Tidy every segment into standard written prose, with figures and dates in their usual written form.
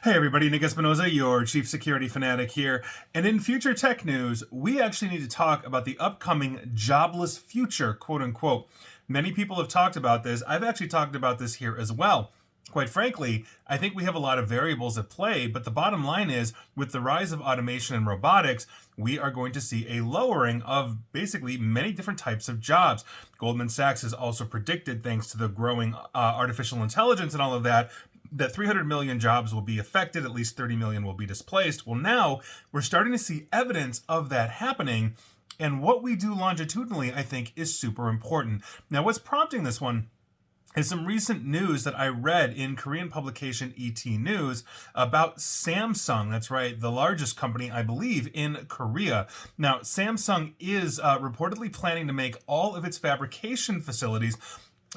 Hey everybody, Nick Espinoza, your chief security fanatic here. And in future tech news, we actually need to talk about the upcoming jobless future, quote unquote. Many people have talked about this. I've actually talked about this here as well. Quite frankly, I think we have a lot of variables at play, but the bottom line is with the rise of automation and robotics, we are going to see a lowering of basically many different types of jobs. Goldman Sachs has also predicted, thanks to the growing artificial intelligence and all of that 300 million jobs will be affected, at least 30 million will be displaced. Well, now we're starting to see evidence of that happening. And what we do longitudinally, I think, is super important. Now, what's prompting this one is some recent news that I read in Korean publication ET News about Samsung. That's right, the largest company, I believe, in Korea. Now, Samsung is reportedly planning to make all of its fabrication facilities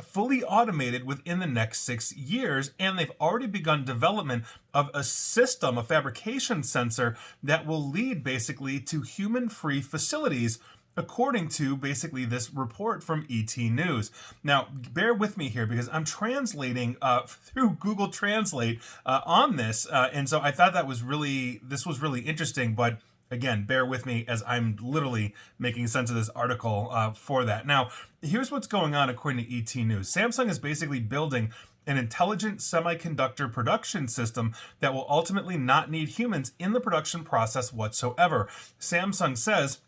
fully automated within the next 6 years, and they've already begun development of a system, a fabrication sensor that will lead basically to human-free facilities, according to basically this report from ET News. Now, bear with me here because I'm translating through Google Translate on this, and so I thought this was really interesting, but again, bear with me as I'm literally making sense of this article for that. Now, here's what's going on according to ET News. Samsung is basically building an intelligent semiconductor production system that will ultimately not need humans in the production process whatsoever. Samsung says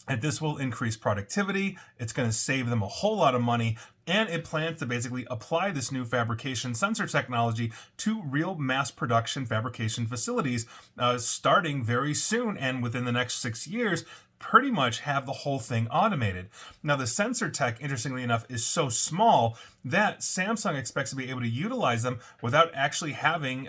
that this will increase productivity, it's going to save them a whole lot of money, and it plans to basically apply this new fabrication sensor technology to real mass production fabrication facilities starting very soon, and within the next 6 years, pretty much have the whole thing automated. Now, the sensor tech, interestingly enough, is so small that Samsung expects to be able to utilize them without actually having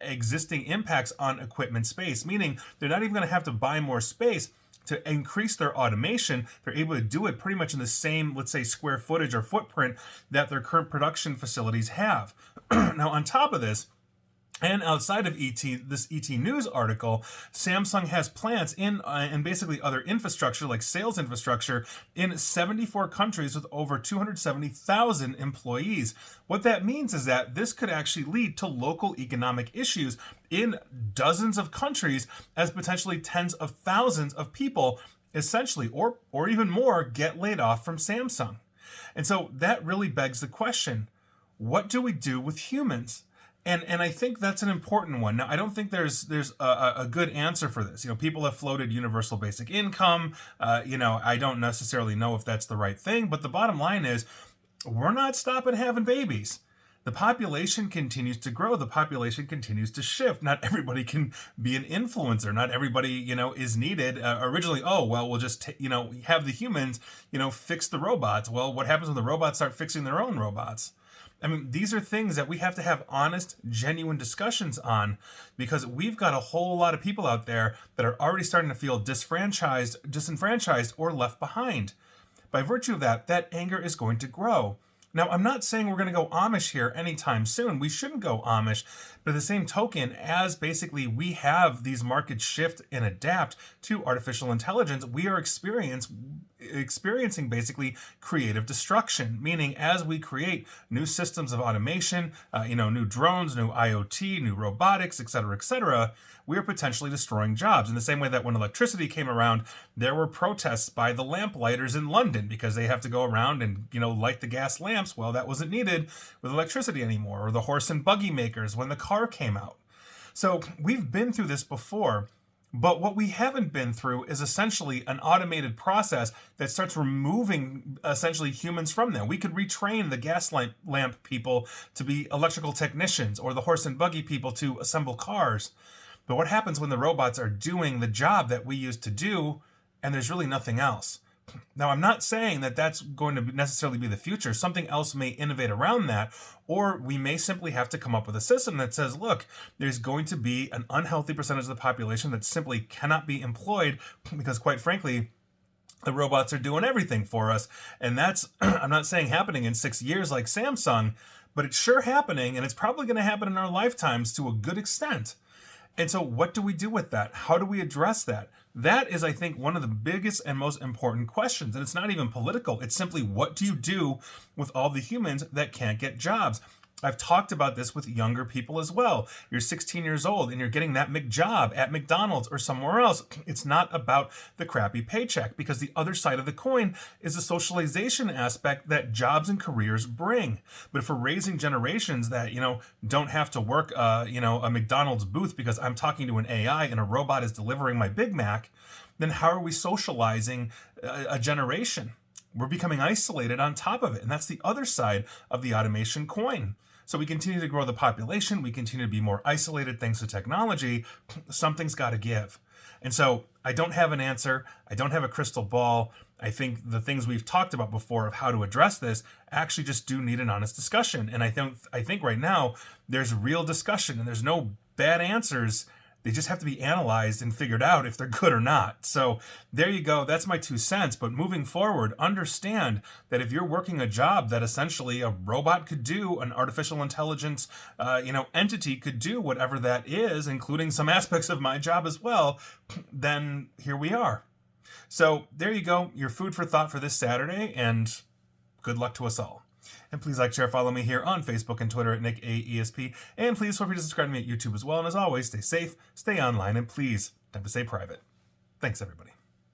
existing impacts on equipment space, meaning they're not even going to have to buy more space to increase their automation. They're able to do it pretty much in the same, let's say, square footage or footprint that their current production facilities have. Now, on top of this, and outside of this ET News article, Samsung has plants in basically other infrastructure, like sales infrastructure, in 74 countries with over 270,000 employees. What that means is that this could actually lead to local economic issues in dozens of countries, as potentially tens of thousands of people essentially, or even more, get laid off from Samsung. And so that really begs the question, what do we do with humans? And I think that's an important one. Now, I don't think there's a good answer for this. People have floated universal basic income. I don't necessarily know if that's the right thing, but the bottom line is we're not stopping having babies. The population continues to grow. The population continues to shift. Not everybody can be an influencer. Not everybody, is needed. Originally, we'll just, have the humans, fix the robots. Well, what happens when the robots start fixing their own robots? I mean, these are things that we have to have honest, genuine discussions on, because we've got a whole lot of people out there that are already starting to feel disenfranchised, or left behind. By virtue of that, that anger is going to grow. Now, I'm not saying we're going to go Amish here anytime soon. We shouldn't go Amish. But at the same token, as basically we have these markets shift and adapt to artificial intelligence, we are experiencing basically creative destruction, meaning as we create new systems of automation, new drones, new IoT, new robotics, etc., we are potentially destroying jobs. In the same way that when electricity came around, there were protests by the lamplighters in London because they have to go around and, light the gas lamps. Well, that wasn't needed with electricity anymore. Or the horse and buggy makers when the car came out. So we've been through this before. But what we haven't been through is essentially an automated process that starts removing essentially humans from them. We could retrain the gas lamp people to be electrical technicians, or the horse and buggy people to assemble cars. But what happens when the robots are doing the job that we used to do, and there's really nothing else? Now, I'm not saying that that's going to necessarily be the future. Something else may innovate around that, or we may simply have to come up with a system that says, look, there's going to be an unhealthy percentage of the population that simply cannot be employed because, quite frankly, the robots are doing everything for us. And that's, I'm not saying happening in 6 years like Samsung, but it's sure happening, and it's probably going to happen in our lifetimes to a good extent. And so what do we do with that? How do we address that? That is, I think, one of the biggest and most important questions. And it's not even political. It's simply, what do you do with all the humans that can't get jobs? I've talked about this with younger people as well. You're 16 years old and you're getting that McJob at McDonald's or somewhere else. It's not about the crappy paycheck, because the other side of the coin is the socialization aspect that jobs and careers bring. But if we're raising generations that, don't have to work, a McDonald's booth because I'm talking to an AI and a robot is delivering my Big Mac, then how are we socializing a generation? We're becoming isolated on top of it. And that's the other side of the automation coin. So we continue to grow the population. We continue to be more isolated thanks to technology. Something's got to give. And so I don't have an answer. I don't have a crystal ball. I think the things we've talked about before of how to address this actually just do need an honest discussion. And I think right now there's real discussion and there's no bad answers. They just have to be analyzed and figured out if they're good or not. So there you go. That's my 2 cents. But moving forward, understand that if you're working a job that essentially a robot could do, an artificial intelligence, entity could do whatever that is, including some aspects of my job as well, then here we are. So there you go. Your food for thought for this Saturday, and good luck to us all. And please like, share, follow me here on Facebook and Twitter at NickAESP. And please feel free to subscribe to me at YouTube as well. And as always, stay safe, stay online, and please, time to stay private. Thanks, everybody.